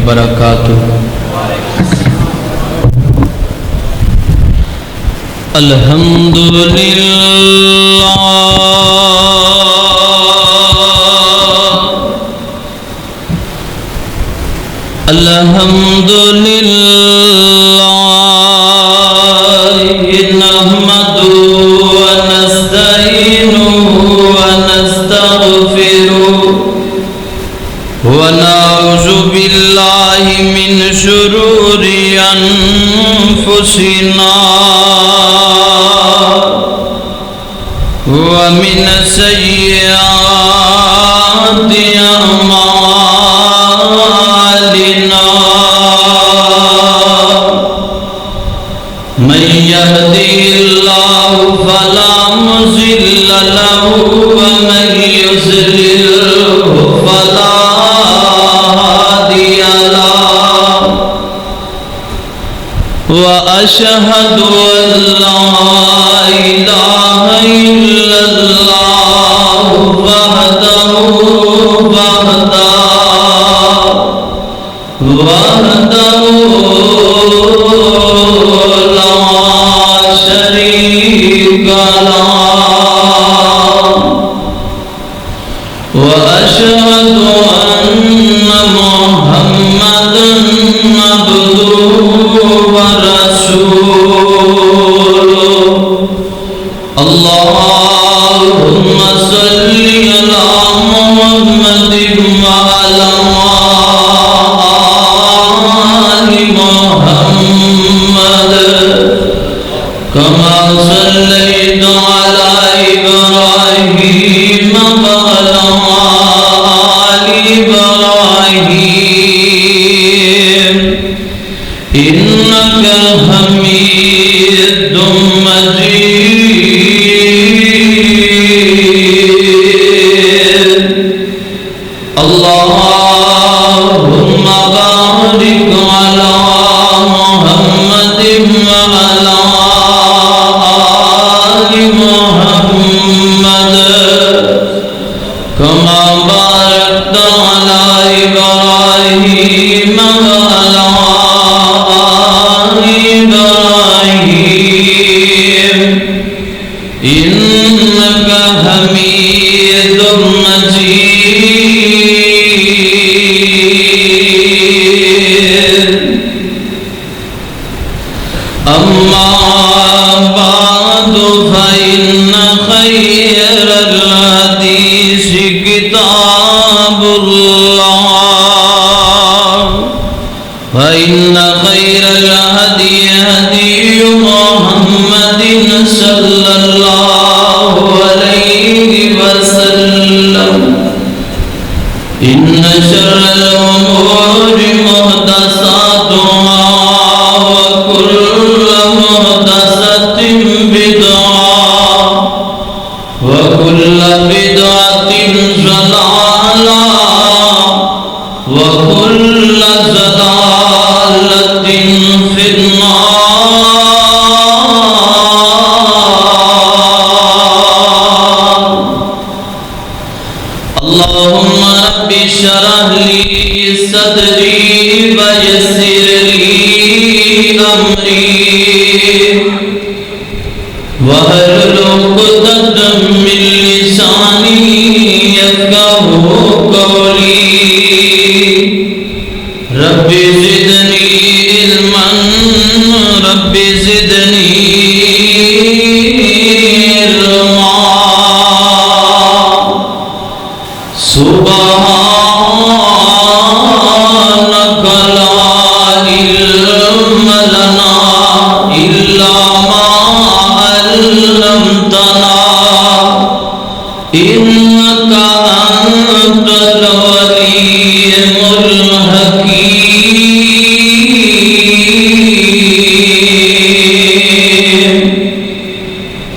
وبرکاتہ۔ الحمدللہ الحمدللہ نحمدہ ونستعینہ ونستغفرہ ونعوذ باللہ من شرور انفسنا ومن سیئات اعمالنا من يهده الله فلا مضل له ومن يضلل فلا هادي له وأشهد أن لا إله إلا الله وحده لا شريك له وأشهد أن محمدًا عبده ورسوله اللهم صل على محمد وعلى آل محمد كما صليت على إبراهيم وعلى آل إبراهيم إنك حميد مجيد اللهم بارك على محمد وعلى آل محمد كما باركت على إبراهيم وعلى آل إبراهيم إنك حميد مجيد أما بعد فإن خير الحديث كتاب الله وإن خير الهدي هدي محمد صلى الله عليه وسلم إن شر الأمور محدثاتها وكل محدثة بدعة وكل بدعة ضلالة وكل ضلالة في النار اللهم رب اشرح لي صدري ويسر لي أمري واحلل عقدة من لساني يفقهوا قولي رب زدني علما رب زدني علما سبحانك لا علم لنا إلا ما علمتنا إنك أنت العليم الحكيم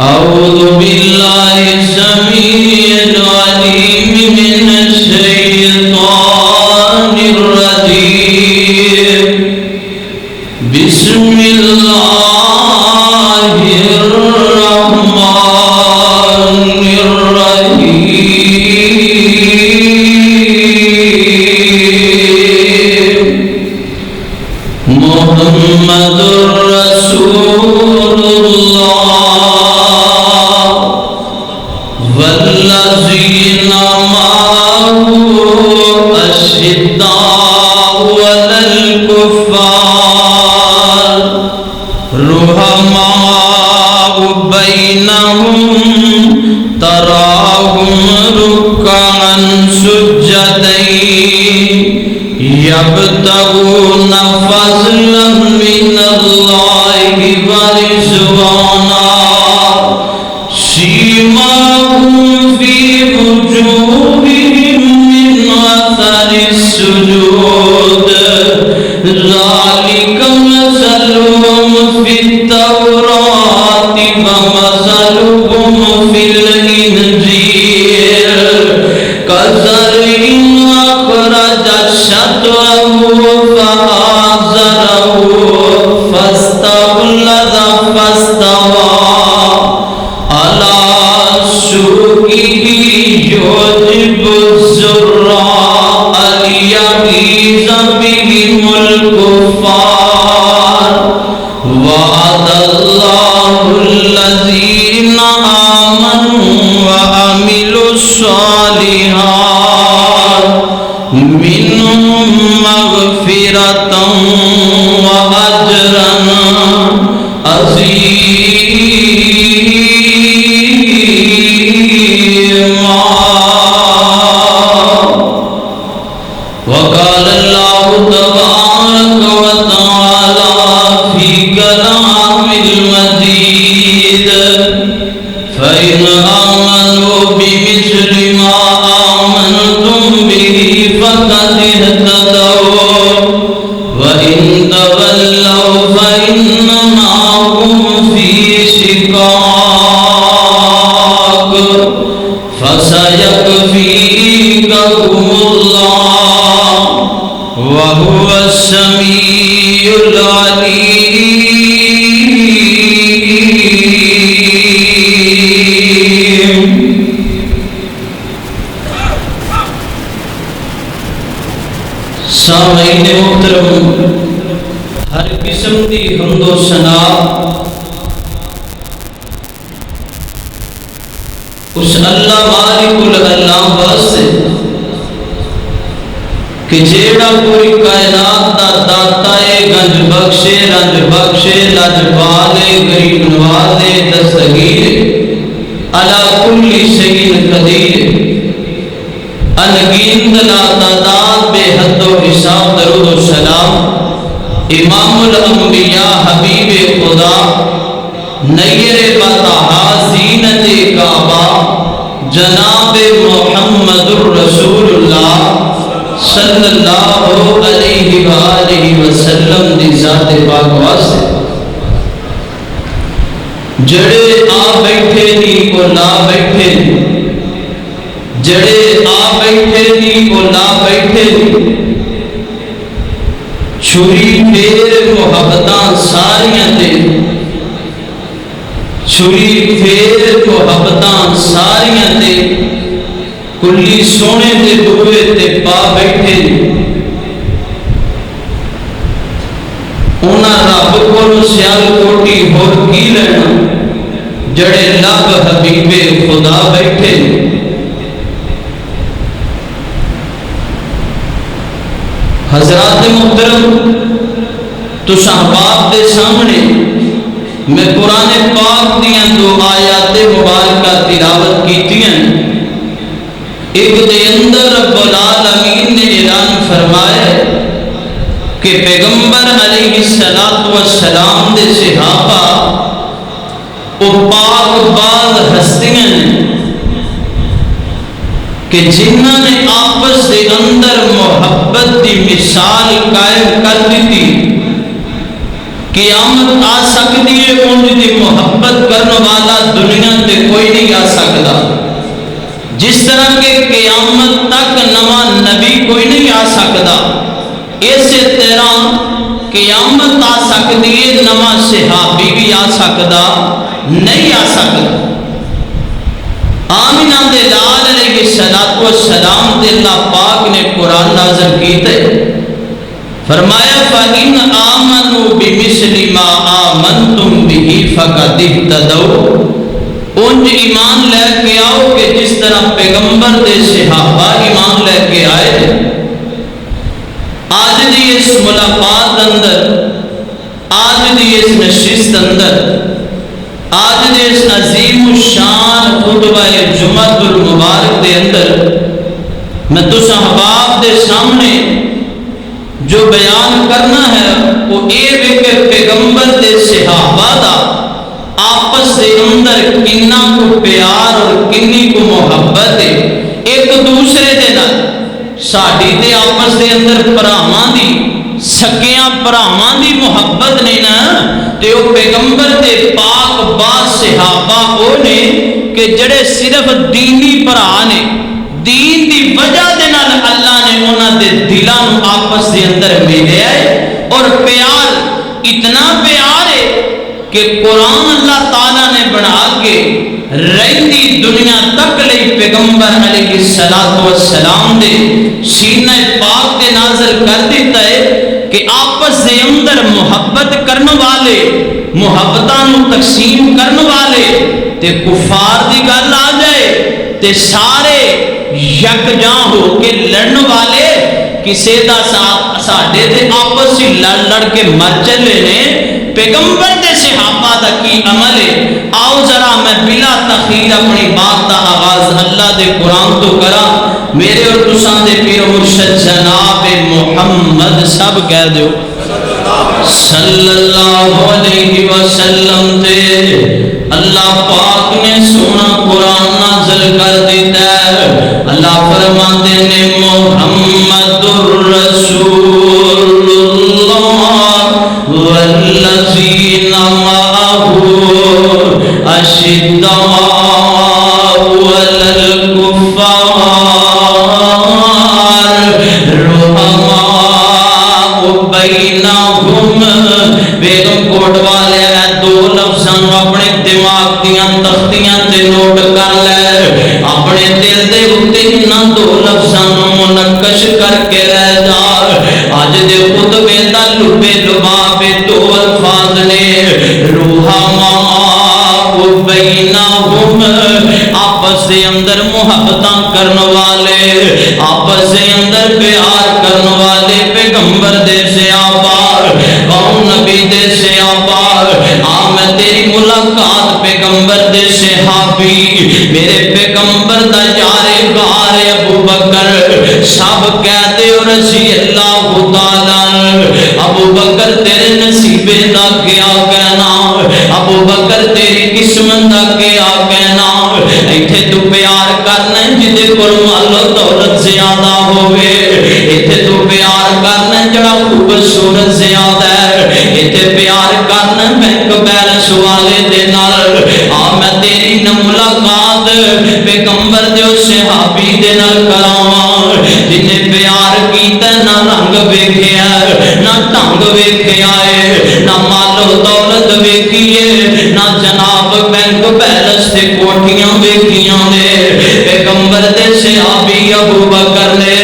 أعوذ بالله السميع العليم من الشيطان الرجيم بسم الله الرحمن الرحيم محمد رسول اللہ والذین معه اشداء علی الکفار رحماء بینہم تراہم رکعا سجدا یبتغون فضلا من اللہ ورضوانا سیماہم فی وجوہہم من اثر السجود ذالک مثلہم فی التوراۃ ومثلہم فی الانجیل کزرع اخرج شطأه فآزره فاستغلظ فاستوى على سوقه يعجب الزراع ليغيظ بهم الكفار وعد الله الذين آمنوا وعملوا الصالحات منهم مغفرة وأجرا عظيما وقال الله تبارك وتعالى في كلام المجيد فإن آمنوا بمثل ما آمنتم به فقد اهتدوا وإن تولوا فإنما هم في شقاق فسيكفيكهم الله وهو السميع العليم. سامعین محترم، ہر قسم کی حمد و ثنا اس اللہ مالک العلام واسطے کہ جیڑا پوری کائنات دا داتا ہے، گنج بخشے، رنج بخشے، لاجوالے، غریب نوازے، دستگیر علی کل شیء قدیر، انگین لا تعداد بے حد و حساب درود و سلام امام الانبیاء حبیب خدا نیر بطحا زینت کعبہ جناب محمد الرسول اللہ صلی اللہ علیہ وآلہ وسلم دی ذات پاک واسطے جڑے آ بیٹھے نہیں کو لا بیٹھے نہیں، جڑے آ بیٹھے نہیں کو لا بیٹھے نہیں، چھری پھیر محبتاں ساریاں دے، چھری پھیر محبتاں ساریاں دے، کلی سونے دے دوے تے پا بیٹھے انہاں رب کو سیال کوٹی ہور کی لینا جڑے لب حبیب خدا بیٹھے. حضرات محترم، تو صحباب دے سامنے میں قرآن پاک دیاں دو آیات مبارکہ تلاوت کیتی ہیں. ایک دے اندر رب العالمین نے اعلان فرمایا کہ پیغمبر علیہ السلام دے صحابہ وہ پاک باز ہستیاں ہیں کہ جنہاں نے آپس دے اندر محبت دی مثال قائم کر دیتی. قیامت آ سکتی ہے ان دی محبت کرنے والا دنیا تے کوئی نہیں آ سکتا. جس طرح کہ قیامت تک نواں نبی کوئی نہیں آ سکتا، اسی طرح قیامت آ سکتی ہے نواں صحابی بھی آ سکتا نہیں آ سکتا. آمینہ دے لال علیہ السلام تے اللہ پاک نے قرآن نازل کیتے فرمایا فَإِنْ آمَنُوا بِمِثْلِ مَا آمَنْتُمْ بِهِ فَقَدِ اهْتَدَوْا، انج ایمان لے کے آؤ کہ جس طرح پیغمبر دے صحابہ ایمان لے کے آئے۔ آج دی اس ملاقات اندر، آج دی اس نشست اندر، آج دی اس عظیم الشان خطبہ جمعۃ المبارک دے اندر میں تو صحاباب دے سامنے جو بیان کرنا ہے وہ یہ ہے کہ پیغمبر دے صحابہ دا آپس دے اندر کننا کو پیار اور کنی کو محبت ہے ایک دوسرے دے نال۔ ساڈی تے آپس دے اندر پراواں دی سکیاں پراواں دی محبت نہیں نا، تے وہ پیغمبر دے پاک باز صحابہ وہ نے کہ جڑے صرف دینی پرا نے، دین دی وجہ دے نال اللہ نے انہاں دے دلاں نوں آپس دے اندر ملیا ہے، اور پیار اتنا پیار ہے کہ قرآن اللہ تعالیٰ نے بنا کے رہندی دنیا تک لئی پیغمبر علیہ السلام دے سینہ پاک دے نازل کر دیتا ہے کہ آپس دے اندر محبت کرنے والے، محبتاں نوں تقسیم کرنے والے تے کفار دی گل آ جائے تے سارے یکجاں ہو کے لڑن والے کسے دا ساڈے دے آپس ہی لڑ کے مر چلے نے۔ پیغمبر دے صحابہ دا کی عمل ہے؟ آؤ ذرا میں بلا تخیر اپنی بات دا آغاز اللہ دے قرآن تو کرا۔ میرے اور تساں دے پیر مرشد جناب محمد سب کہہ دیو صلی اللہ علیہ وسلم تے اللہ پاک نے سونا قرآن نازل کر دیتا ہے۔ اللہ فرماتے نے محمد الرسول اللہ والذین معہ اشداء علی الکفار رحماء بینہم۔ بیگم کوٹ والے ہیں دو لفظاں اپنے دماغ دیاں تختیاں تے نوٹ کر لے، اپنے دل دے اتے انہاں دو لفظاں منقش کر کے رہ جا۔ آج دے خطبے دا لبے لباب دو الفاظ نے رحماء بینہم، آپس دے اندر محبتاں کرن والے، آپس دے اندر پیار کرن والے پیغمبر دے صحابہ، کون نبی دے صحابہ۔ میں تیری ملاقات پیغمبر دے صحابی میرے پیغمبر دا یار غار ابو بکر سب کہتے ہو رضی اللہ تعالیٰ۔ ابو بکر تیرے نصیبے دا کیا کہنا، ابو بکر تیری قسمت دا کیا کہنا۔ ایتھے تو پیار کرنا جدے کول مال و دولت زیادہ ہوئے، ایتھے تو پیار کرنا جڑا خوبصورت زیادہ ہے، ایتھے پیار کرنا بینک بیلنس والے دے نال۔ میں تیری نہ ملاقات پیغمبر دے صحابی دے نال کراواں جن نے پیار کیتا نہ رنگ ویکھیا نہ ڈھنگ ویکھیا ہے، نہ مال و دولت ویکھیے، نہ جناب بینک بیلنس تے کوٹھیاں ویکھیاں نے۔ پیغمبر دے صحابی ابو بکر نے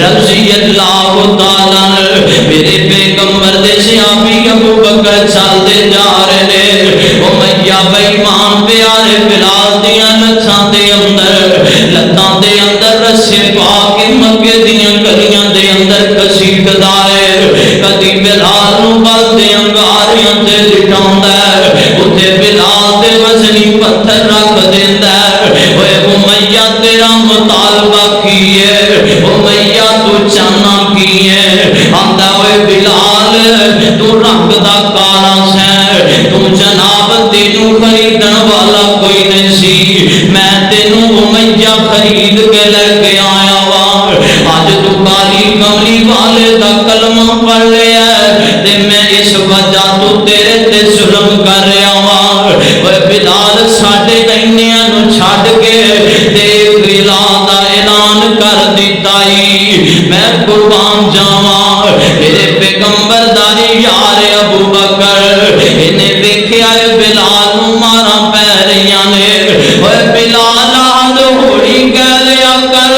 رضی اللہ تعالیٰ، میرے پیغمبر دے صحابی ابو بکر چلتے جا رہے نے۔ امیہ بے ایمان پیارے بلال دیاں لتاں دے اندر رسے پا کے مکے دیاں گلیاں دے اندر کسیٹ دائے، کدی بلال نو بل دے انگاریاں تے لٹاوندا ہے، اوتے بلال دے وزنی پتھر رکھ دیندا ہے۔ اوے امیہ تیرا مطالبہ کی ہے، امیہ تو چاہنا کی ہے؟ آندا اوے بلال تو رنگ دا کالا سیں، تو جناب تینوں خریدن والا کوئی نہیں سی، میں تینوں امیہ خرید کے لے کے آیا وا۔ آج تو کالی کملی والے دا کلمہ پڑھ لیا ہے تے میں اس وجہ تو تیرے تے ظلم کر رہا وا۔ اوے بلال ساڈے اینیاں نو چھڈ کے تے بلال دا اعلان کر دیتا ای میں قربان جاواں۔ میرے پیغمبر دا یار ابو بکر انہیں ویکھیا اے بلال نو ماراں پے رہیاں نے۔ اوے بلال آل ہوڑی کہہ لیا کر،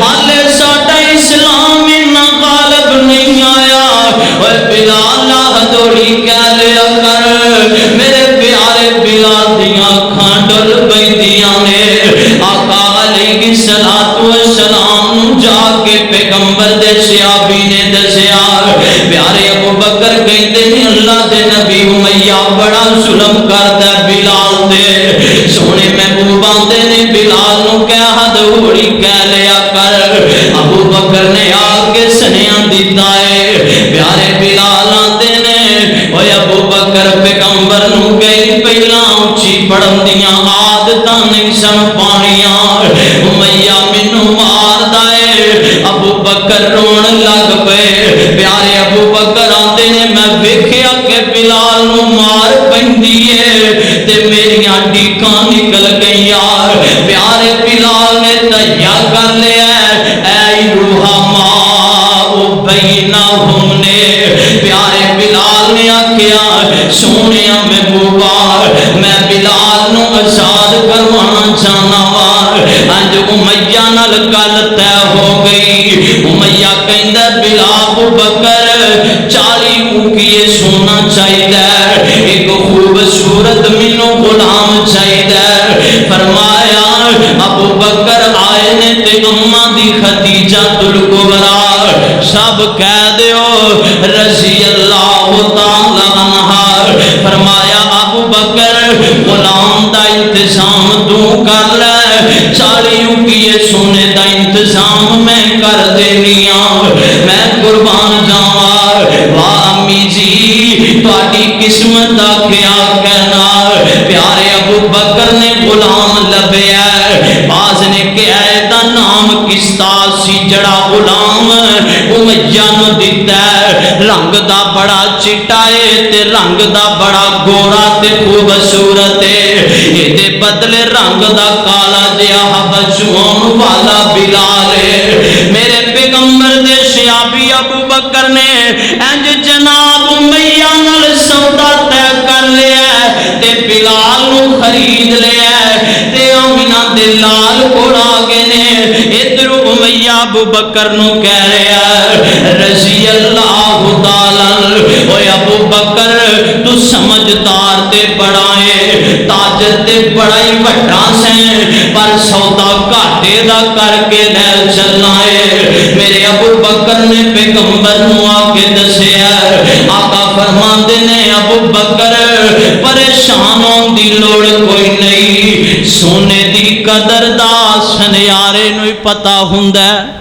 حالے ساڈا اسلام انہاں غالب نہیں آیا، اوے بلال ہتھوڑی کہہ لیا کر میرے پیارے بلال دیاں اکھاں ڈل پیندیاں نے آقا علیہ الصلوۃ والسلام نو جا کے پیغمبر دے صحابی نے دسیا پیارے ابو بکر کہندے نے اللہ دے نبی امیہ بڑا ظلم کردا بلال تے سونے محبوب آندے نے بلال نو کہہ ہتھوڑی کہہ لیا کر ابو بکر نے آ کے سنیاں دیتا ہے پیارے بلال آندے نے اوے ابو بکر پیغمبر نو کہی پہلا اونچی پڑھن دیاں عادتاں نہیں سن پانیاں امیہ مینوں ماردا ہے ابو بکر رون لگ پے پیارے ابو بکر آندے نے میں ویکھیا کہ بلال نو مار پیندی ہے تے میریاں ڈیکاں نکل گئیاں پیارے بلال نے تہیا کر لیا اے روحما بینہم نے پیارے بلال نے آکھیا سونیا محبوبا میں بلال نو آزاد کروانا چاہنا وا انج امیہ نال گل طے ہو گئی امیہ کہندا بلال ابو بکر 40 اوقیے سونا چاہیے ایک خوبصورت مینوں غلام چاہیے فرمایا ابو بکر آئے نے تے اماں دی خدیجہ الکبریٰ سب کہہ دیو رضی اللہ تعالی عنہا فرمایا ابو بکر غلام دا انتظام تو کر لے 40 اوقیے سونے دا انتظام میں کر دینیاں میں قربان جاواں واہ امی جی تہاڈی قسمت دا کیا کہنا پیارے ابو بکر نے غلام لبیا باز نے کہا دا نام کستا سی جڑا غلام امیہ نو دتا رنگ دا بڑا چٹا ہے تے رنگ دا بڑا گورا تے خوبصورت ہے ایدے بدلے رنگ دا کالا جہا حبشوں والا بلال ہے میرے پیغمبر دے صحابی ابو بکر نے انج جناب امیہ نال سودا طے کر لیا تے بلال نو خرید لیا تے آمنہ دے لال کوڑا گئے نے ادھر امیہ ابو بکر نو کہہ رہا رضی اللہ تعالی اوے ابو بکر تو سمجھدار تے بڑا ہے تاجر تے بڑا ہی وڈا سے پر سودا گھاٹے دا کر کے لے چلنا ہے میرے ابو بکر نے پیغمبر نو آ کے دسیا آقا فرماندے نے ابو بکر پریشان ہون دی لوڑ کوئی نہیں سونے دی قدر دا سنیارے نو ہی پتہ ہوندا ہے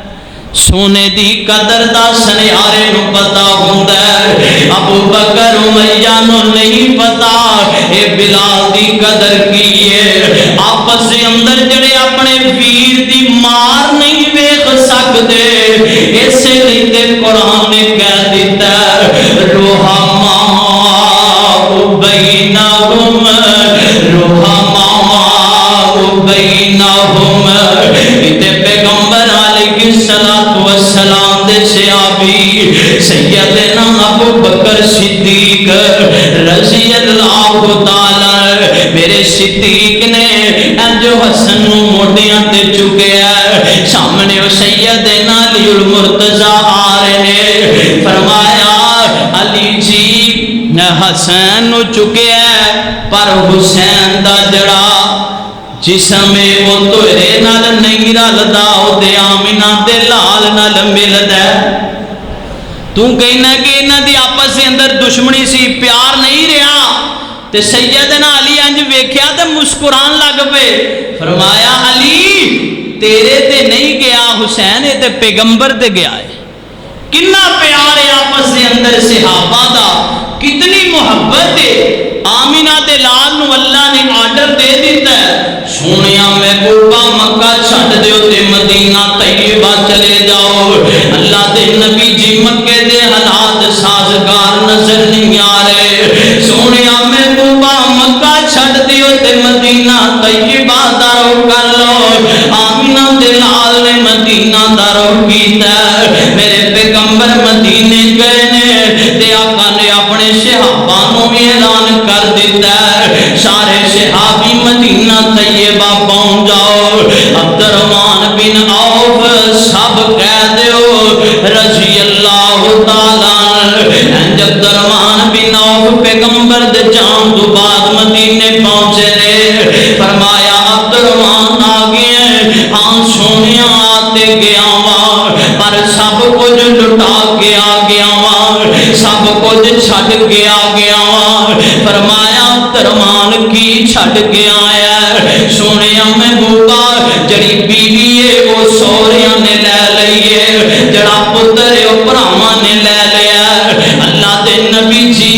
سونے دی قدر دا سنیارے نو پتا ہوندا ہے ابو بکر امیہ نو نہیں پتا اے بلال دی قدر کی ہے آپس دے اندر جڑے اپنے ویر دی مار نہیں ویکھ سکدے اسے لیے تے قرآن نے کہہ دیتا رحما بینہم رحما بینہم تے پیغمبر علیہ الصلوۃ والسلام دے صحابی سیدنا ابو بکر صدیق رضی اللہ تعالی میرے صدیق نے جو حسن نو موڈیاں تے چکیا سامنے سیدنا علی المرتضی آ رہے فرمایا علی جی حسین نو چکیا پر حسین دا جڑا جسم وہ تیرے نال نہیں رلدا او تے آمنہ دے لال نال ملدا تو کہنا کہ انہاں دی آپس دے اندر دشمنی سی پیار نہیں رہا تے سیدنا علی انج ویکھیا تے مسکران لگ پے فرمایا علی تیرے تے نہیں گیا حسین تے پیغمبر تے گیا ہے کتنا پیار ہے آپس دے اندر صحابہ دا کتنی محبت ہے آمینہ دے لال نو اللہ نے آرڈر دے دیتا ہے سونیا محبوبہ مکہ چھٹ دیو تے مدینہ طیبہ چلے جاؤ اللہ دے نبی جی مکے دے حالات سازگار نظر نہیں آ رہے سونیا محبوبہ مکہ چھٹ دیو تے مدینہ طیبہ دارو کر لو آمینہ دے لال نے مدینہ دارو کیتا میرے پیغمبر مدینے گئے نے تے آقا نے اپنے صحابانوں میں اعلان کر دیتا ہے سارے صحابی مدینہ طیبہ پہنچ جاؤ عبد الرحمن بن عوف سب کہہ دیو رضی اللہ تعالی کچھ چھڈ کے آ گیا وا. فرمایا عبدالرحمان کی چھڈ کے آیا؟ سونے محبوبا جڑی بیوی ہے وہ سوہریاں نے لے لئی ہے، جڑا پتر ہے وہ بھراواں نے لے لیا. اللہ دے نبی جی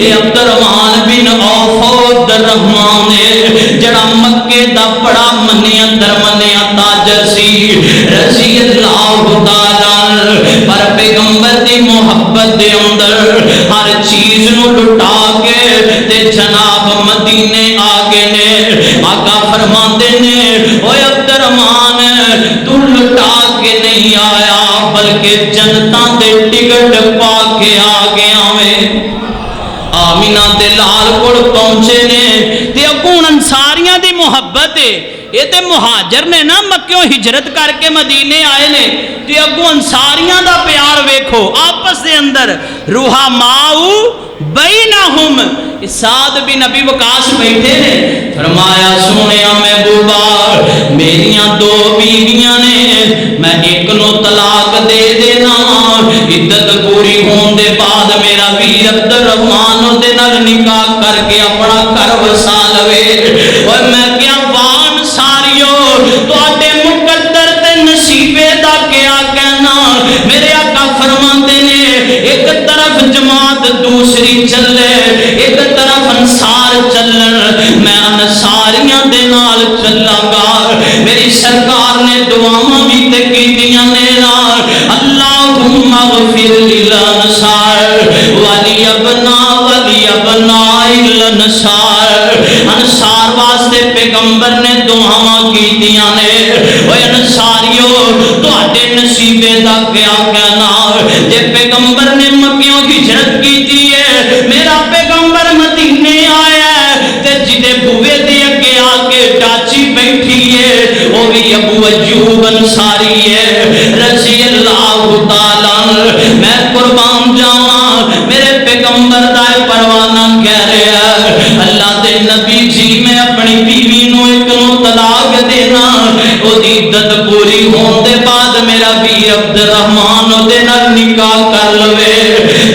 اے عبدالرحمان بن عوف عبدالرحمان ہے جڑا مکے دا بڑا منیا درمنیا تاجر سی رضی اللہ تعالی. پر پیغمبر دی محبت دے اندر ہر چیز نو لٹا کے تے جناب مدینے آگے نے. آقا فرماندے نے اوے عبدالرحمان تو لٹا کے نہیں آیا بلکہ جنتاں دے ٹکٹ پا کے آ گیا میں. آمینہ دے لال کول پہنچے نے تے اگوں انصاریاں دی محبت ہے. یہ تے مہاجر نے نا مکیوں ہجرت کر کے مدینے آئے نے تے اگوں انصاریاں دا پیار ویکھو آپس دے اندر. روحا ماؤ بینہم. سعد بن ابی وقاص بیٹھے نے فرمایا سونیا محبوبا میریاں دو بیویاں نے میں ایک نو طلاق دے دینا عدت پوری ہون دے بعد میرا ویر عبدالرحمان دے نال نکاح کر کے اپنا گھر وسا لوے. اور میں کیا وان ساریو تواڈے مقدر تے نصیبے دا کیا کہنا. میرے آقا فرماندے نے ایک طرف جماعت دوسری چلے ایک طرف انصار چلن میں انصاریاں دے نال چلاں گا. میری سرکار نے دعاواں بھی تے کیتیاں نے نال اللہم اغفر للانصار ولی ابناء الانصار. انصار واسطے پیغمبر نے دعاواں کیتیاں نے. اوے انصاریو تواڈے نصیبے دا کیا کہنا. جے پیغمبر نے مکیوں ہجرت کیتی ہے میرا پیغمبر مدینے آیا ہے تے جدے بوے دے اگے آ کے ڈاچی بیٹھی ہے وہ بھی ابو ایوب انصاری ہے رضی اللہ تعالی. میں قربان جاواں میرے پیغمبر دا پروانہ کہہ رہا اللہ دے نبی جی میں اپنی بیوی نو ایک نو طلاق دینا او دی عدت پوری ہون دے بعد میرا بھی عبدالرحمان دے نال نکاح کر لوے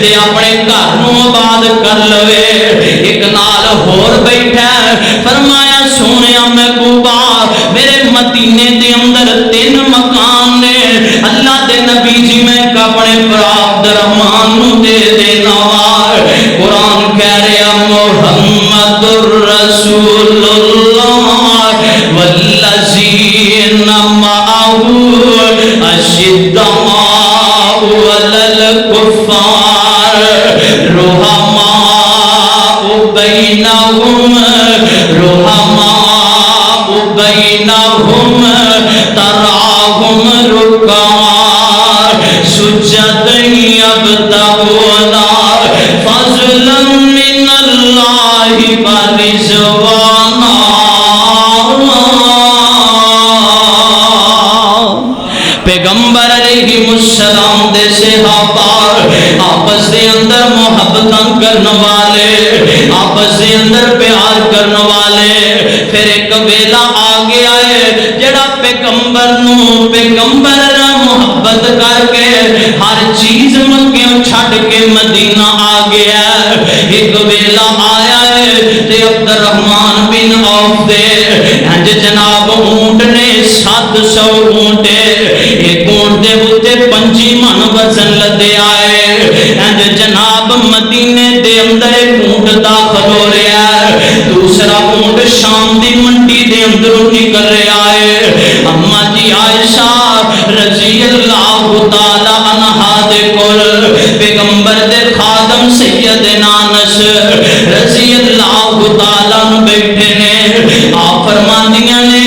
تے اپنے گھر نو آباد کر لوے. ایک نال ہور بیٹھا فرمایا سونیا محبوبا میرے مدینے دے اندر 3 مکان نے اللہ دے نبی جی میں اپنے بھرا عبدالرحمان نو دے دینا. قرآن کہہ رہا محمد الرسول اللہ والذین معہ اشداء علی الکفار رحماء بینہم تراہم رکعا سجدا یبتغون فضلا من اللہ ورضوانا. پیغمبر علیہ السلام دے صحابہ آپس دے اندر محبت کرنے والے آپس دے اندر پیار کرنے والے. پھر ایک ویلا آ گیا ہے جڑا پیغمبر محبت کر کے ہر چیز مکیوں چھڈ کے مدینہ آ گیا. ایک ویلا آیا ہے تے عبدالرحمان بن عوف دے جناب اونٹ نے 700 اونٹ ایک اونٹ دے اتے 25 من وزن لدے آئے. جناب مدینے دے اندر ایک اونٹ داخل ہو رہا ہے دوسرا اونٹ شام دی منڈی دے اندروں نکل رہا ہے. اما جی عائشہ رضی اللہ تعالی عنہا دے کول پیغمبر دے خادم سیدنا انس رضی اللہ تعالی عنہ بیٹھے نے. آپ فرماندیاں نے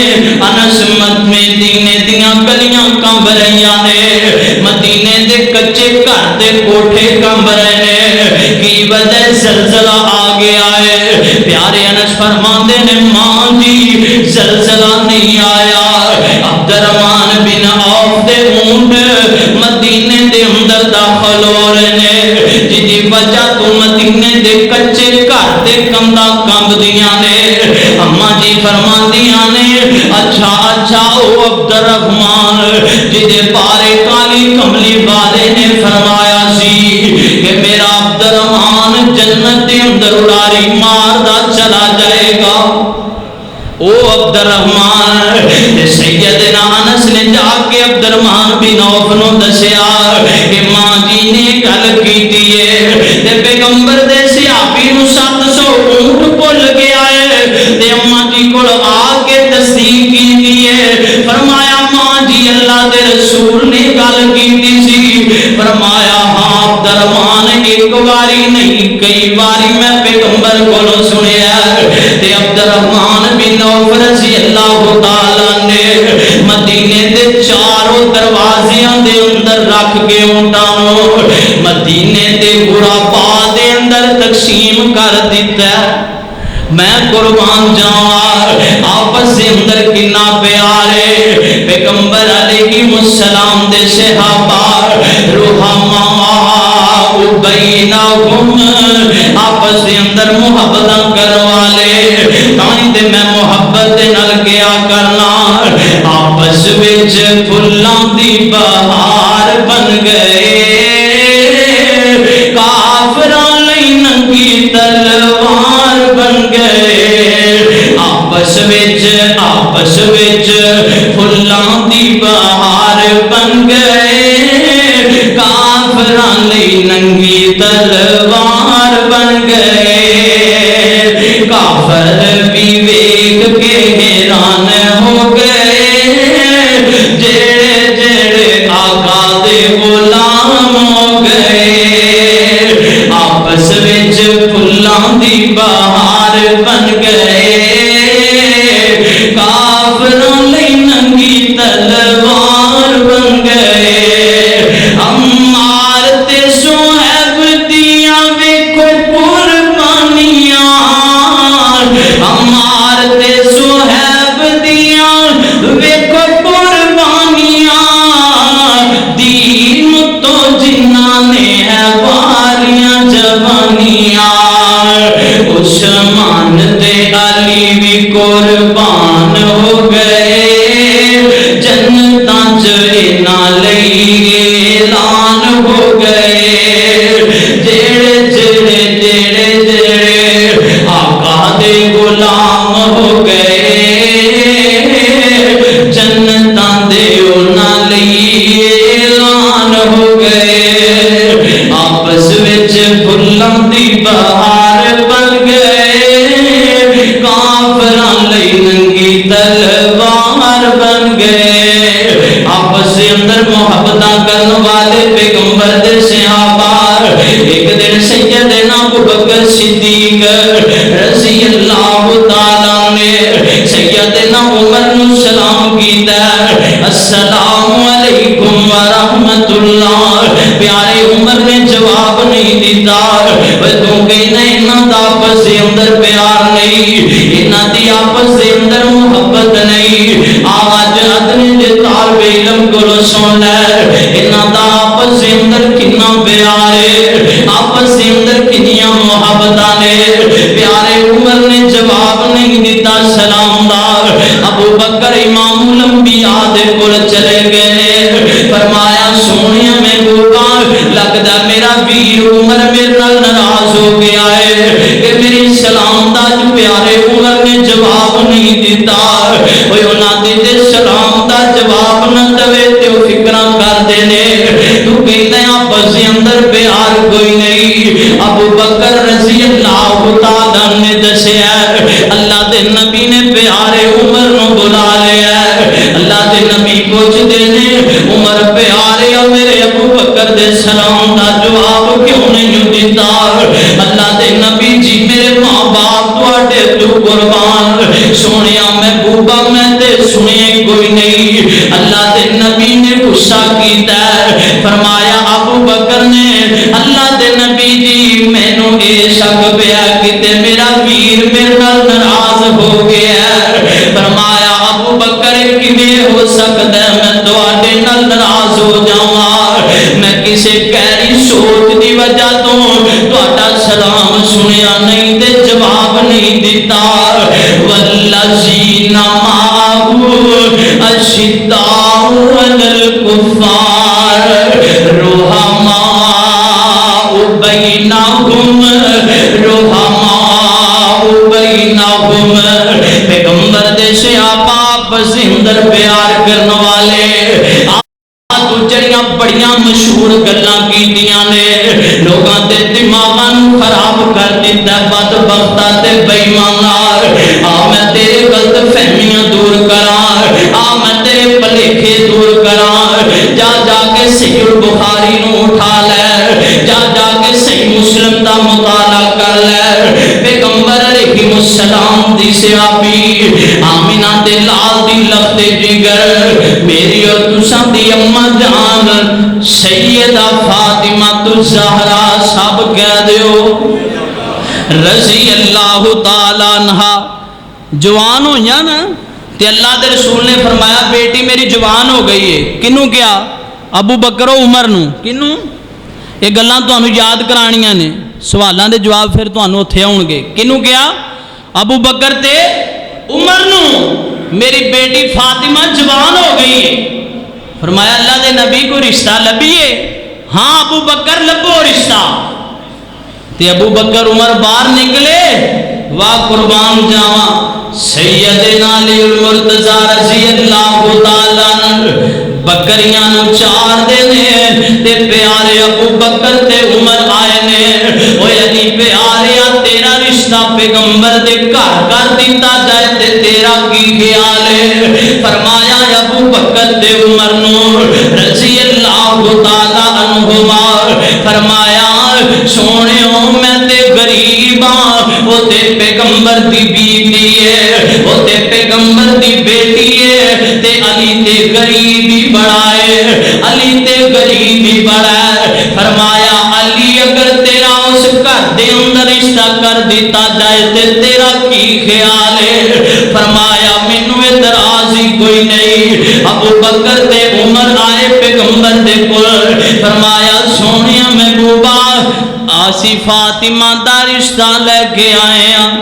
انس مدینے دیاں گلیاں کمب رہیاں نے مدینے دے کچے گھر دے کوٹھے کمب رہے نے کی وجہ زلزلہ آ گیا ہے. پیارے انس فرماندے نے ماں جی زلزلہ نہیں آیا عبدالرحمان بن عوف دے اونٹ مدینے دے اندر داخل ہو رہے نے جدی وجہ تو مدینے دے کچے گھر دے کمدا کمب دیاں نے. اما جی فرماندیاں نے اچھا او عبدالرحمان جدے بارے کالی کملی والے نے فرمایا سی کہ میرا عبد الرحمن جنت کے اندر اڑاری ماردا چلا جائے گا۔ او عبد الرحمن سیدنا انس نے جا کے عبد الرحمن بن عوف نو دسیا کہ ماں جی نے گل کیتی ہے تے پیغمبر دے صحابی نو 700 اونٹ بھول گیا ہے تے اماں جی کول آ کے تصدیق کیتی ہے۔ فرمایا ماں جی اللہ دے رسول نے گل کیتی سی۔ فرمایا ہاں عبد الرحمن ایک باری نہیں کئی باری میں پیغمبر کولوں سنیا تے عبد الرحمن بن عوف رضی اللہ تعالیٰ نے مدینے دے چاروں دروازیاں دے اندر رکھ کے اونٹاں مدینے دے غرباء دے اندر تقسیم کر دیتا ہے۔ میں قربان جاواں آپس دے اندر کنا پیارے پیغمبر علیہ السلام دے صحابہ رحماء بینہم آپس دے اندر محبتاں کرنے والے تائیں تے میں محبت دے نال کیا کرنا آپس وچ پھلاں دی بہار بن گئے کافراں لئی ننگی تلوار بن گئے آپس وچ پھلاں دی بہار بن گئے کافراں لئی ننگی تلوار بن گئے کافر بھی ویکھ کے حیران ہو گئے جڑے جڑے آقا دے غلام ہو گئے آپس وچ پھلاں دی بہار بن گئے کافراں لئی ننگی تلوار بن گئے عمار تے صہیب دیاں ویکھو قربانیاں عمار تے صہیب دیاں ویکھو قربانیاں دین تو جنہاں نے ہے واریاں جوانیاں عثمان تے علی بھی قربان ہو گئے جنتاں چ انہاں لئی اعلان ہو گئے جڑے آقا دے غلام ہو گئے جنتاں دے انہاں لئی اعلان ہو گئے آپس وچ پھلاں دی بہار بن گئے کافراں لئی ننگی تلوار بن گئے آپس دے اندر محبتاں کرن والے پیغمبر دے صحابہ ایک دن سیدنا ابوبکر صدیق رضی اللہ تعالیٰ نے سیدنا عمر نو سلام کیتا السلام علیکم ورحمت اللہ پیارے عمر نے جواب نہیں دیتا تو کہنا انہاں دا آپس دے اندر پیار نہیں انہاں دی آپس دے اندر محبت نہیں آج ادنے دے طالب علم کو سن لے انہاں دا آپس دے اندر کنا پیار ہے آپس دے اندر کنیاں محبتاں نے پیارے عمر نے جواب نہیں دیتا سلام دار ابو بکر امام الانبیاء دے کول چلے گئے فرمایا سونیا میں بوبا لگدا میرا ویر عمر میرے نال ناراض ہو گیا ہے کہ میری سلام دا جو پیارے عمر نے جواب نہیں دیتا اوے انہاں دے سلام دا جواب نہ دے تے او فکراں کر دے نے تو کہندا آپس دے اندر پیار کوئی نہیں ابو بکر رضی اللہ تعالیٰ نے دسیا اللہ دے نبی نے پیارے عمر نو بلا لیا اللہ دے نبی پوچھتے نے عمر پیارے اور میرے ابو بکر دے سلام دا جواب کیوں نہیں دیتا اللہ دے نبی جی میرے ماں باپ تواڈے تو قربان سونیا میں بوبا میں تے سنے کوئی نہیں اللہ دے نبی نے غصہ کیتا فرمایا ابو بکر نے اللہ دے نبی جی مینوں اے شک پیا کہ میرا ویر میرے نال ناراض ہو گیا فرمایا ابو بکر کیویں ہو سکدا ہے میں تواڈے نال ناراض ہو جاواں میں کسے گہری سوچ دی وجہ تو تواڈا سلام سنیا نہیں تے جواب نہیں دیتا والذین معه اشداء علی الکفار رحماء بینہم رحماء بینہم، پیغمبر دے صحابہ آپس اندر پیار کرنے والے تو جڑیاں بڑیاں مشہور گلاں کیتیاں نے لوگاں دے دماغاں نوں خراب کر دتا بدبختاں تے بے ایماناں میں تیرے غلط فہمیاں دور کراں میں تیرے بھلیکھے دور کراں جا جا کے صحیح البخاری نوں اٹھا لے جا جا کے صحیح مسلم دا مطالعہ کر لے پیغمبر علیہ السلام دی صحابی آمینہ دے لال دی لخت جگر میری اور تساں دی اماں جان سیدہ فاطمہ الزہرا سب کہہ دیو رضی اللہ تعالیٰ عنہ جوان ہو یا نا تے اللہ دے رسول نے فرمایا بیٹی میری جوان ہو گئی ہے کنوں کیا ابو بکر و عمر نوں کنوں یہ گلاں تانوں یاد کرانیاں نے سوالاں دے جواب پھر تانوں اوتھے آون گے کنوں کیا ابو بکر تے عمر نوں میری بیٹی فاطمہ جوان ہو گئی ہے فرمایا اللہ دے نبی کو رشتہ لبیے ہاں ابو بکر لبو رشتہ تے ابو بکر عمر باہر نکلے واہ قربان جاواں سیدنا علی المرتضی رضی اللہ تعالیٰ عنہ بکریاں نو چار دے نے تے پیارے ابو بکر تے عمر آئے نے اوے علی پیاریا تیرا رشتہ پیغمبر دے گھر کر دیتا جائے تے تیرا کی خیال ہے فرمایا ابو بکر تے عمر نو رضی اللہ تعالیٰ عنہما فرمایا سونےو میں تے غریب ہاں وہ تے پیغمبر دی بیٹی ہے وہ تے پیغمبر دی بیٹی ہے تے علی تے غریبی بڑا ہے علی تے غریبی بڑا ہے فرمایا علی اگر تیرا اس گھر دے اندر رشتہ کر دیتا جائے تے تیرا کی خیال ہے فرمایا مینوں اعتراض ہی کوئی نہیں ابو بکر تے عمر آئے پیغمبر دے کول فرمایا سونیا محبوبہ آسی فاطمہ دا رشتہ لے کے آئے ہیں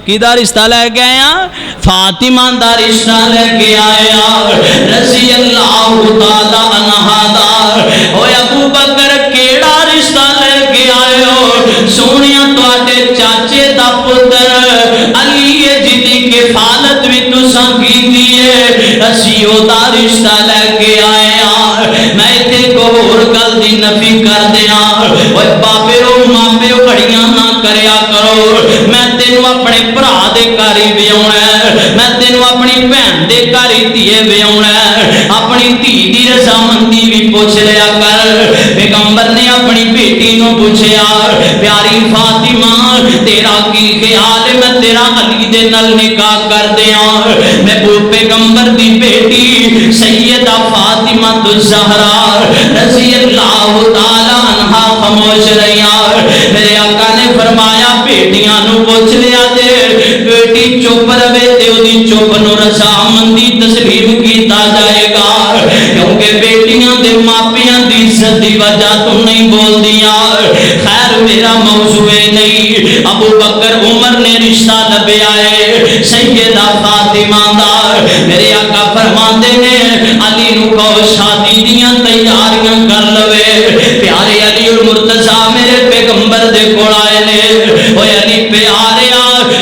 کی دا رشتہ لے کے آئے ہیں فاطمہ دا رشتہ لے کے آئے ہیں رضی اللہ تعالیٰ عنہ دا اوے ابو بکر کیڑا رشتہ لے کے آئے ہو سونیا تواڈے چاچے دا پتر علی جی دی کفالت بھی تساں کیتی ہے اسی او دا رشتہ لے کے آئے ہیں میں ایتھے کو ہور گل دی نفی کر دیاں اوے بابے او ماپے او گھڑیاں نہ کریا کرو میں تینوں اپنے بھرا دے گھر ہی ویاونا ہے میں تینوں اپنی بہن دے گھر ہی دھیے ویاونا ہے اپنی دھی دی رضامندی بھی پوچھ لیا کر پیغمبر نے اپنی بیٹی نو پوچھیا پیاری فاطمہ تیرا کی خیال ہے میں تیرا علی دے نال نکاح کر دیاں محبوب پیغمبر دی بیٹی سیدہ فاطمہ الزہرا رضی اللہ تعالیٰ عنہ خاموش رہیاں میرے آقا نے فرمایا بیٹیاں نو پوچھ لیا دے بیٹی چپ رہے تے اودی چپ نو رضامندی تسلیم کیتا جائے گا کیونکہ بیٹیاں دے ماپیاں دی عزت دی وجہ تو نہیں بول دیا خیر میرا موضوع نہیں ابو بکر عمر نے رشتہ لبے آئے سیدہ فاطمہ دا میرے آقا فرماندے نے علی نو کہو شادی دیاں تیاریاں کر لوے پیارے علی المرتضی میرے پیغمبر دے کول آئے نے اوے علی پیاریا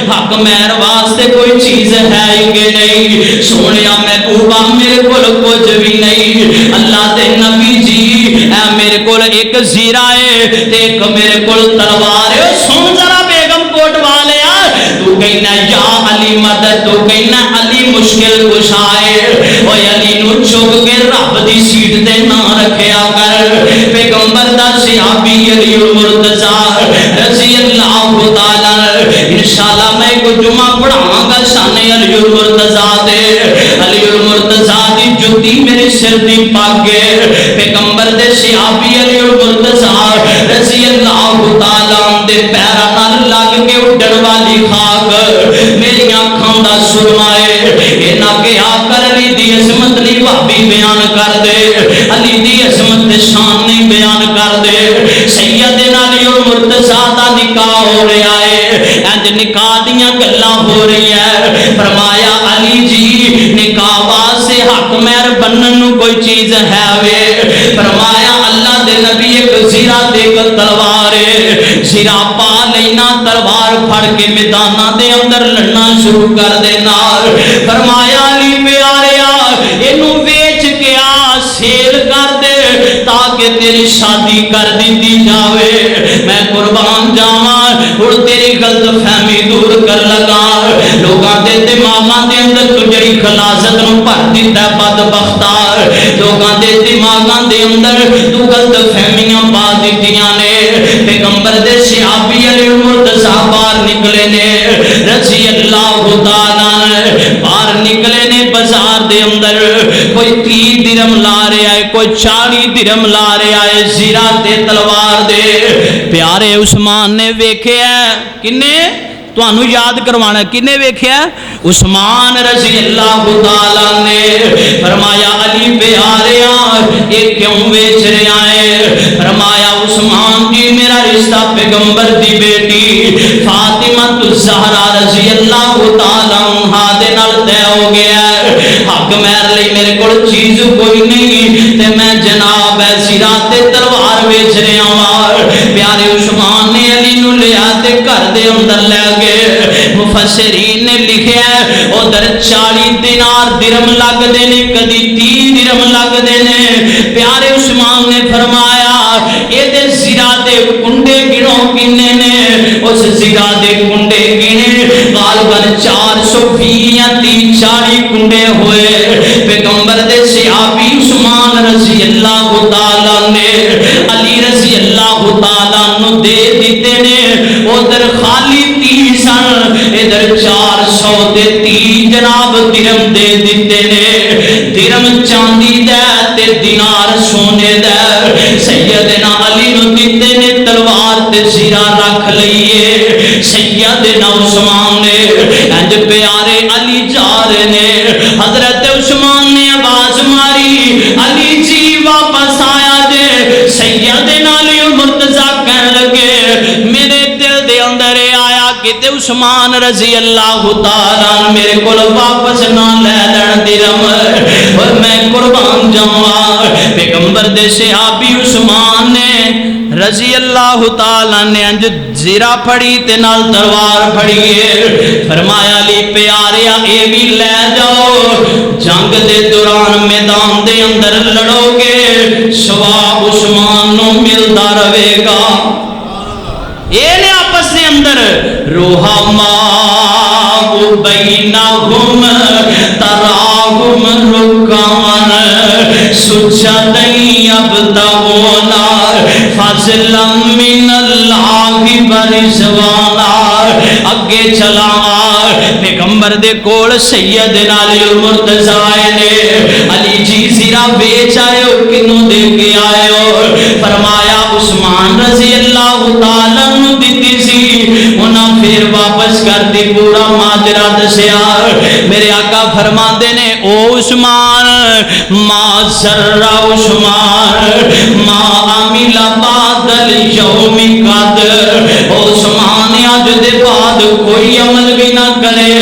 حق مہر واسطے کوئی چیز ہے کہ نہیں سونیا محبوبہ میرے کول کچھ بھی نہیں اللہ دے نبی جی اے میرے کول ایک زیرہ ہے تے ایک میرے کول تلوار ہے سن ذرا بیگم کوٹ والے تو کہنا یا علی مدد تو کہنا علی مشکل کشا ہے اوے علی نو چوک کے رب دی سیٹ تے نہ رکھیا کر پیغمبر دا صحابی علی المرتضی رضی اللہ تعالیٰ انشاءاللہ میں کو جمعہ پڑھاواں گا شان علی المرتضی دے علی المرتضی دی جُتی میرے سر دی پاکے پیغمبر دے صحابی علی المرتضی رضی اللہ تعالیٰ دے پیرا نال لگ کے اڈن والی خاک میری آنکھاں دا سرمائے اینا کہ آ کر علی دی عظمت نہیں وحبی بیان کر دے علی دی عظمت شان نہیں بیان کر دے سیدنا علی المرتضی دا نکاح ہو رہا ہے انج نکاح دیاں گلاں ہو رہی ہے فرمایا علی جی نکاح واسطے حق مہر بنن نو کوئی چیز ہے وے فرمایا اللہ دے نبی ایک زیرہ دے کر تلوار ہے سرا پا لینا تلوار پھڑ کے میدانہ دے اندر لڑنا شروع کر دینا فرمایا علی پیاریا اینو ویچ کے آ سیل کر دے تاکہ تیری شادی کر دی جاوے میں قربان جاواں اور تیری غلط فہمی دور کر لگا لوگاں دے دماغاں دے اندر تو جڑی خلاصت نو بھر دتا بدبختہ لوگاں دے دماغاں دے اندر تو غلط فہمیاں پا دتیاں نے پیغمبر دے صحابی علی المرتضی باہر نکلے نے رضی اللہ تعالی باہر نکلے نے بازار دے اندر کوئی 30 درہم لا رہا ہے کوئی 40 درہم لا رہا ہے زیرہ تے تلوار دے پیارے عثمان نے ویکھیا کنے تو انہوں یاد کروانا کنے ویکھیا عثمان رضی اللہ تعالیٰ نے فرمایا علی پیاریا یہ کیوں بیچ رہے آئے فرمایا عثمان جی میرا رشتہ پیغمبر دی بیٹی فاطمہ الزہرا رضی اللہ تعالیٰ عنہ دے نال طے ہو گیا حق مہر لئی میرے کول چیز کوئی نہیں تے میں جناب زیرہ تے تلوار بیچ رہے آواں پیارے عثمان نے علی نو لیا تے گھر دے اندر لے گئے مفسرین نے لکھیا ادھر 40 دینار درہم لگ دینے کدی 30 درہم لگ دینے پیارے عثمان نے فرمایا یہ دے زیرہ دے کنڈے گنوں کنے نے اس زیرہ دے کنڈے گنے غالباً 420 یا 30-40 کنڈے ہوئے پیغمبر دے صحابی عثمان رضی اللہ تعالیٰ نے علی رضی اللہ تعالیٰ نو دے دیتے نے ادھر خالی 30 ادھر 430 جناب درہم دے دیتے نے درہم چاندی دے تے دینار سونے دے سیدنا علی نو دیتے نے تلوار تے زیرہ رکھ لئیے سیدنا عثمان نے انج پیارے علی جا رہے نے حضرت عثمان نے آواز ماری علی جی واپس آیا جے سیدنا علی المرتضی کہنے لگے میرے دل دے اندر آیا کہ عثمان رضی اللہ تعالیٰ میرے کول واپس نہ لے لین درہم اور میں قربان جاواں پیغمبر دے صحابی عثمان نے رضی اللہ تعالیٰ نے انج زیرہ پھڑی تے نال تلوار پھڑی فرمایا علی پیاریا اے بھی لے جاؤ جنگ دے دوران میدان دے اندر لڑو گے ثواب عثمان نو ملدا رہے گا یہ آپس دے اندر روحما بینہم تراہم رکان سجدیں ابتغونا فضلا من اللہ ورضوانا اگے چلا پیغمبر دے کول سیدنا علی المرتضی نے علی جی زیرہ بیچ آئے ہو کنوں دے کے آئے ہو فرمایا عثمان رضی اللہ تعالیٰ نو دیتی سی انہاں پھر واپس کر دی پورا ماجرہ دسیا میرے آقا فرما دے نے او عثمان ما ذرہ عثمان ما عمل بعد اليوم قد عثمان آج دے بعد کوئی عمل بھی نہ کرے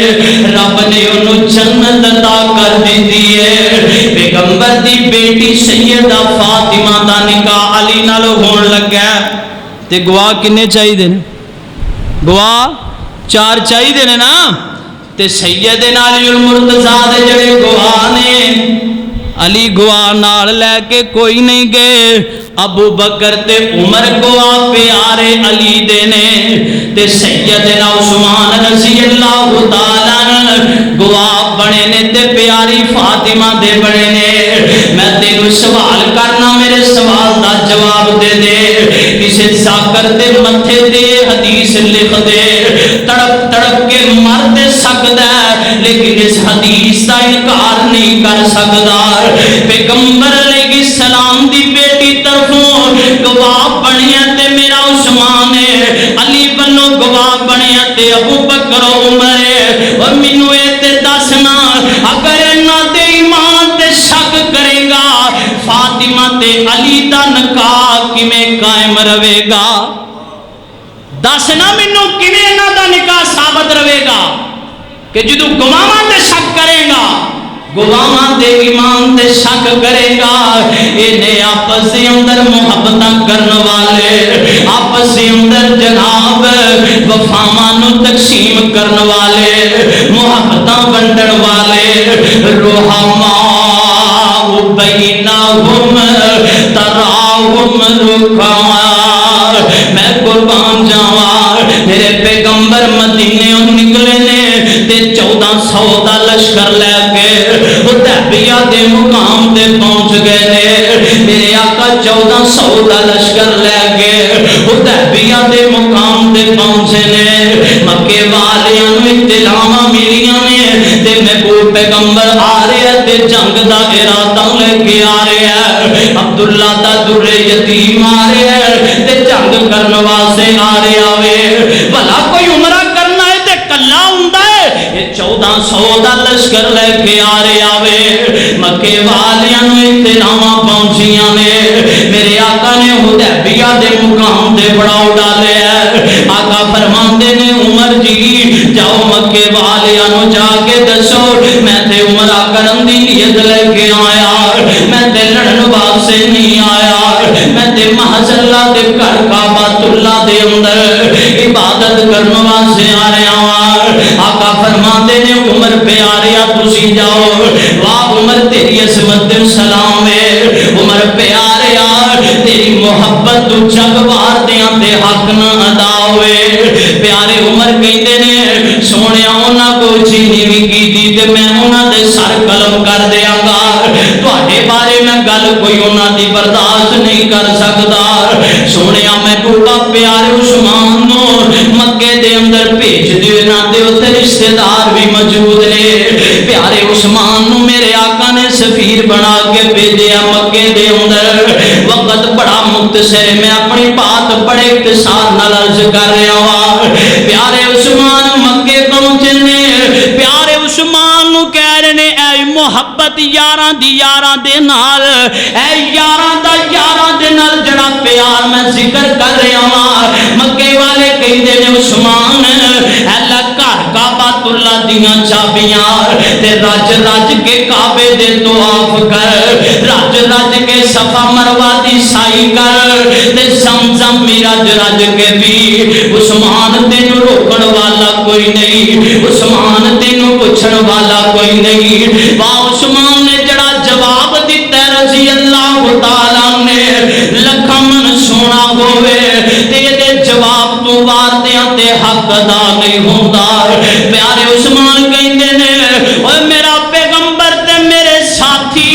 رب نے انہوں جنت عطا کر دی ہے پیغمبر دی بیٹی سیدہ فاطمہ دا نکاح علی نال ہون لگا تے گواہ کنے چاہیے دے گواہ 4 چاہیے دے نا تے سیدنا علی المرتضی دے جڑے گواہ نے علی گواہ نال لے کے کوئی نہیں گئے ابو بکر تے عمر گواہ پیارے علی دے نے تے سیدنا عثمان رضی اللہ تعالیٰ گواہ بنے نے تے پیاری فاطمہ دے بنے نے میں تینوں سوال کرنا میرے سوال دا جواب دے دے کسے ذاکر دے متھے دے حدیث لکھ دے تڑپ تڑپ کے مر دے سکدا لیکن اس حدیث دا انکار نہیں کر سکدا پیغمبر علیہ السلام دی بیٹی طرفوں گواہ بنیا تے میرا عثمان ہے علی بنو گواہ بنیا تے ابو بکر و عمر ہے اور مینوں اے تے دسنا اگر انہاں تے ایمان تے شک کرے گا فاطمہ تے علی دا نکاح کیویں قائم رہے گا دسنا مینوں کیویں انہاں دا نکاح ثابت رہے گا کہ جدوں گواہاں تے شک کرے گا گواہاں دے ایمان تے شک کرے گا. انہیں آپس دے اندر محبتاں کرن والے, آپس دے اندر جناب وفاواں نو تقسیم کرن والے, محبتاں ونڈن والے. رحماء بینہم تراہم رکعا. میں قربان جاواں میرے پیغمبر مدینے نکلے نے تے 1400 دا لشکر لے کے حدیبیہ دے مقام تے پہنچ گئے نے. میرے آقا 1400 دا لشکر لے کے حدیبیہ دے مقام تے پہنچے نے. مکے والیاں نوں اطلاعاں ملیاں نے تے محبوب پیغمبر آ رہے تے جنگ دا ارادہ لے کے آ رہے ہیں. عبداللہ دا در یتیم آ رہے ہیں تے جنگ کرن واسطے آ رہے آوے. بھلا کوئی عمرہ کرنا ہے تے کلا ہوندا ہے, یہ 1400 دا لشکر لے کے آ رہے آوے. مکے والیاں نوں اطلاعاں پہنچیاں نے. میرے آقا نے حدیبیہ دے مقام تے پڑاؤ ڈالے ہے. آقا فرماندے نے عمر جی جاؤ مکے والیاں نوں جا کے دسو میں تے عمرہ کرن دی نیت لے کے آیا, میں تے لڑن واسطے نہیں آیا, میں تے محض اللہ دے گھر کعبۃ اللہ دے اندر عبادت کرن واسطے آ رہا ہاں. آقا فرماندے نے عمر پیاریا تسی جاؤ. واہ عمر تیری عظمت تے سلام ہے. عمر پیاریا تیری محبت تو جگ وار دیاں تے حق نہ ادا ہوئے. پیارے عمر کہندے نے سونیا انہاں کو چینی وی کیتی تے میں انہاں دے سر قلم کر دیاں گا. تواڈے بارے میں گل کوئی انہاں دی برداشت نہیں کر سکدا. سونیا میں کوکا پیارے عثمان نو مکے دے اندر بھیج دیو نہ دے اوتے رشتہ دار بھی موجود نے. پیارے عثمان نو میرے آقا نے سفیر بنا کے بھیجیا مکے دے اندر. وقت بڑا مختصر ہے, میں اپنی بات بڑے اختصار نال عرض کر رہا ہوں. پیارے عثمان مکے پہنچے نے. پیارے عثمان نو کہہ رہے نے اے محبت یاراں دی یاراں دے نال, اے یاراں دا یاراں دے نال جڑا پیار میں ذکر کر رہا ہوں. مکے والے کہندے نے عثمان اللہ گھر کعبۃ اللہ دیاں چابیاں تے رج رج کے کعبے دے طواف کر, رج رج کے صفا مروہ دی سائی کر تے زمزم می رج رج کے بھی. عثمان تینوں روکن والا کوئی نہیں, عثمان تینوں پوچھن والا کوئی نہیں. واہ عثمان نے جڑا جواب دیتا رضی اللہ تعالی نے لکھاں من سونا ہوئے تے دے جواب تو واردیاں تے حق ادا نہیں ہوندا. پیارے عثمان کہندے نے اوے میرا پیغمبر تے میرے ساتھی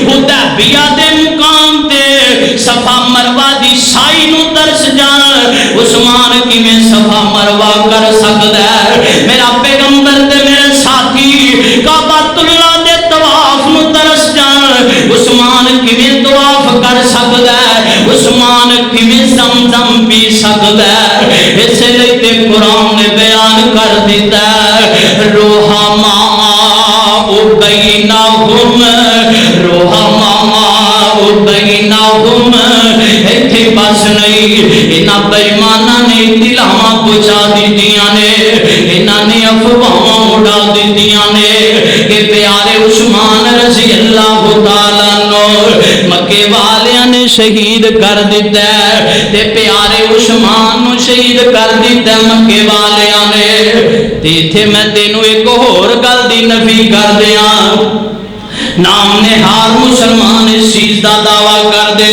حدیبیہ دے مقام تے صفا مروہ دی سائی نو ترس جان. عثمان کیویں صفا مروہ کر سکدا ہے؟ میرا پیغمبر تے میرے ساتھی کعبۃ اللہ دے طواف نو ترس جان. عثمان کیویں طواف کر سکدا ہے؟ عثمان کیویں زمزم پی سکدا ہے؟ اس لیے تے قرآن نے بیان کر دیتا ہے رحماء بینہم, رحماء بینہم. ایتھے بس نہیں, انہاں بے ایماناں نے اطلاعاں پہنچا دتیاں نے, انہاں نے افواہاں اڑا دتیاں نے کہ پیارے عثمان رضی اللہ تعالی عنہ مکے والیاں نے شہید کر دیتا ہے تے پیارے عثمان نو شہید کر دیتا ہے مکے والیاں نے. تے ایتھے میں تینوں ایک ہور گل دی نفی کر دیاں. نام نہار مسلمان اس چیز دا دعویٰ کر دے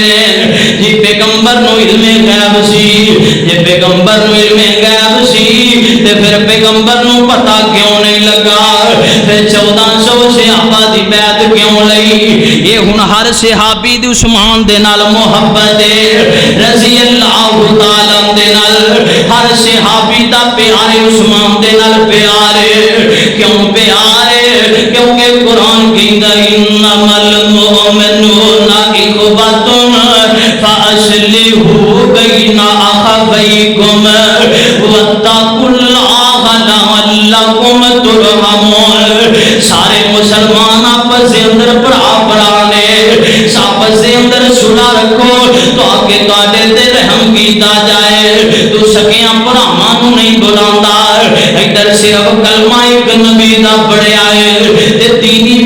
جی پیغمبر نو علم غیب سی, جی پیغمبر نو علم غیب سی تے پھر پیغمبر نو پتہ کیوں نہیں لگا؟ پھر 1400 صحابہ دی بیعت کیوں لئی؟ یہ ہن ہر صحابی دی عثمان دے نال محبت رضی اللہ تعالی دے نال, ہر صحابی دا پیارے عثمان دے نال پیارے. کیوں پیارے؟ کیونکہ قرآن کہندا انما المؤمنون اخوة فاصلحوا بین اخویکم واتقوا اللہ لعلکم ترحمون. سارے مسلمان آپس دے اندر برا نے, آپس دے اندر سنا رکھو تو آگے تواڈے تے رحم کیتا جائے. تو سکیاں بھراواں نوں نہیں بلاندا, ادھر صرف کلمہ ایک نبی دا پڑھیا ہے تے دینی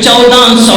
1400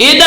ਇਹਦਾ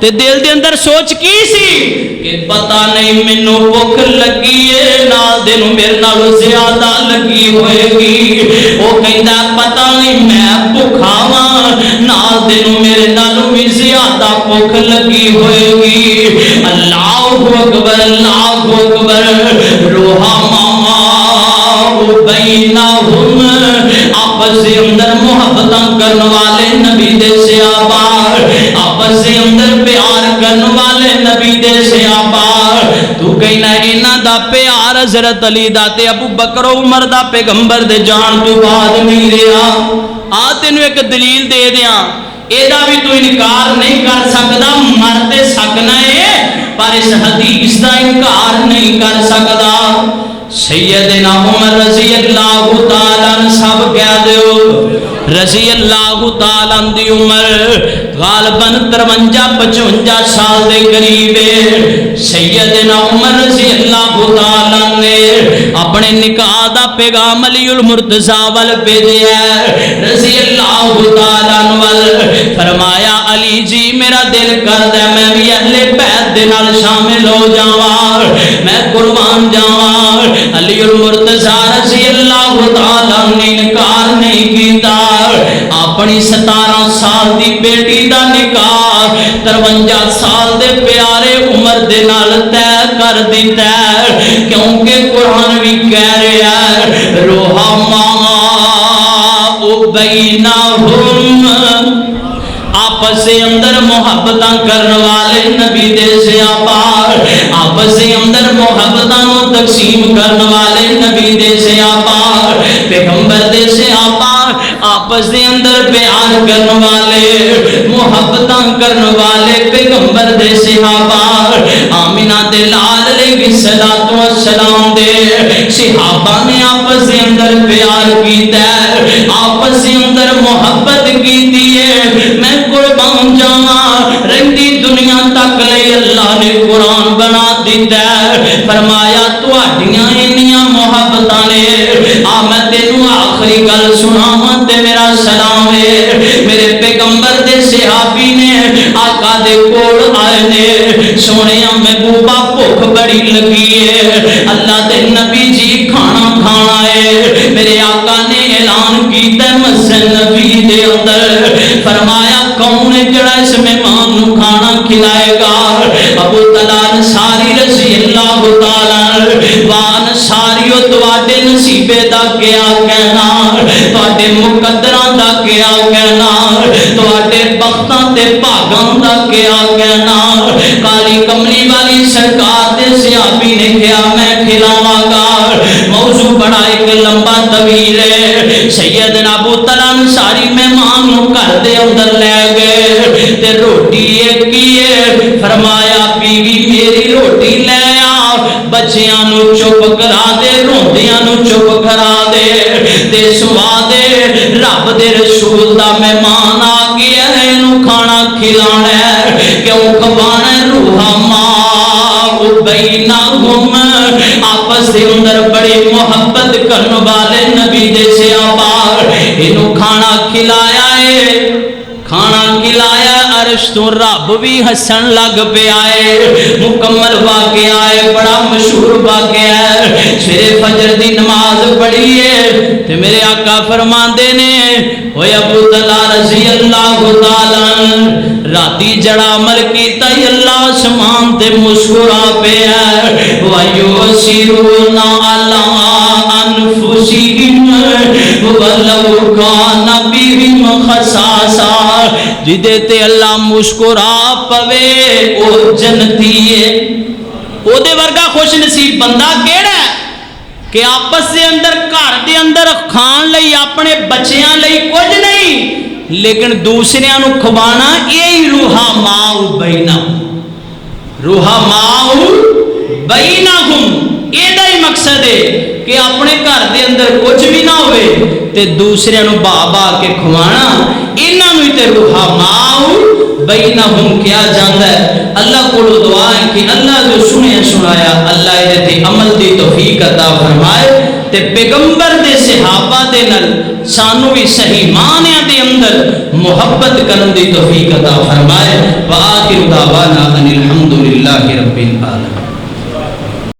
تے دل دے اندر سوچ کی سی کہ پتہ نہیں مینوں بھوک لگی ہے نال دے نوں میرے نالوں زیادہ لگی ہوئے گی او کہندا پتہ نہیں میں بھوکھا واں نال دے نوں میرے نالوں بھی زیادہ بھوک لگی ہوئے گی اللہ اکبر روحا ماما بینہم آپس دے اندر محبتاں کرن والے نبی دے صحابہ آپس دے اندر پیار کرن والے نبی دے صحابہ تو کہنا انہاں دا پیار حضرت علی دا تے ابو بکر و عمر دا پیغمبر دے جان تو بعد نہیں رہا آ تینوں ایک دلیل دے دیاں ایدہ بھی تو انکار نہیں کر سکتا مرتے سکنا ہے پر اس حدیث دا انکار نہیں کر سکتا سیدنا عمر رضی اللہ تعالیٰ سب کہہ دیو رضی اللہ تعالیٰ دی عمر غالباً 53-55 سال دے قریب سیدنا عمر رضی اللہ تعالیٰ نے اپنے نکاح دا پیغام علی المرتضیٰ وال بھیجیا رضی اللہ تعالیٰ وال فرمایا علی جی میرا دل کردا ہے میں بھی اہل بیت دے نال شامل ہو جاواں میں قربان جاواں علی المرتضیٰ رضی اللہ تعالیٰ نے انکار نہیں کیتا اپنی 17 سال دی بیٹی دا نکاح 53 سال دے پیارے عمر دے نال طے کر دیتا کیونکہ قرآن بھی کہہ رہا ہے رحماء بینہم آپس سے اندر محبتاں کرن والے نبی دے صحابہ آپس سے اندر محبتاں نو تقسیم کرن والے نبی دے صحابہ پیغمبر دے صحابہ آپس دے اندر پیار کرن والے محبتاں کرن والے پیغمبر دے صحابہ آمینہ دے لال علیہ السلام دے صحابہ نے آپس دے اندر پیار کیتا ہے آپس دے اندر محبت کیتی ہے میں قربان جاواں رہندی دنیا تک لئی اللہ نے قرآن بنا دیتا ہے فرمایا تواڈیاں انیاں محبتاں نے آ میں تینوں آخری گل سناواں تے میرا سلام ہے میرے پیغمبر دے صحابی نے آقا دے کول آئے نے سونیا محبوبہ بھوک بڑی لگی ہے اللہ دے نبی جی کھانا کھانا ہے میرے آقا نے اعلان کیتا مسجد نبی دے اندر فرمایا کون ہے جڑا اس مہمان نو کھانا کھلائے گا ابو طلحہ انصاری رضی اللہ تعالی وان ساریو تواڈے نصیبے دا کیا کہنا تواڈے مقدراں دا کیا کہنا تواڈے بختاں تے بھاگاں دا کیا کہنا کالی کملی والی سرکار دے صحابی نے کہا میں کھلاواں گا موضوع بڑا ایک لمبا طویل ہے سیدنا ابو طلحہ انصاری مہمان نو گھر دے اندر لے گئے تے روٹی ایک کیے فرمایا بیوی میری روٹی لے آ بچیاں نو چپ کرا دے روندیاں نو چپ کرا دے تے سوا دے رب دے رسول دا مہمان آ گیا ہے نو کھانا کھلانا ہے کیوں کھوانا ہے رحماء بینہم آپس دے اندر بڑی محبت کرن والے نبی دے صحابہ انہوں کھانا کھلایا ہے کھانا کھلایا عرش تو رب بھی ہسن لگ پہ آئے مکمل واقعہ ہے بڑا مشہور واقعہ ہے سویرے فجر دی نماز پڑھی ہے تے میرے آقا فرماندے نے اوے ابو طلحہ رضی اللہ تعالی راتی جڑا عمل کیتا ہی اللہ آسمان تے مسکرا پہ ہے وَيُسِرُونَ عَلَىٰ أَنفُسِهِمْ وَلَوْ كَانَ بِهِمْ خَصَاصَةٌ جدے تے اللہ مسکرا پوے او جنتی ہے او دے ورگا خوش نصیب بندہ کیڑا ہے کہ آپس دے اندر گھر دے اندر کھان لئی اپنے بچیاں لئی کچھ نہیں لیکن دوسریاں نو کھوانا یہی رحماء بینہم رحماء بینہم ایدہ ہی مقصد ہے کہ اپنے گھر دے اندر کچھ بھی نہ ہوئے تے دوسرے نو بابا کے کھوانا انہاں نو تے رحماء بینہم کیا جاندا ہے اللہ کو دعا ہے کہ اللہ جو سنیا سنایا اللہ ادھے تے عمل دی توفیق عطا فرمائے تے پیغمبر دے سے صحابہ دے نال سانو بھی صحیح معنیاں دے اندر محبت کرن دی توفیق عطا فرمائے۔ وآخر دعوانا ان الحمد للہ رب العالمین۔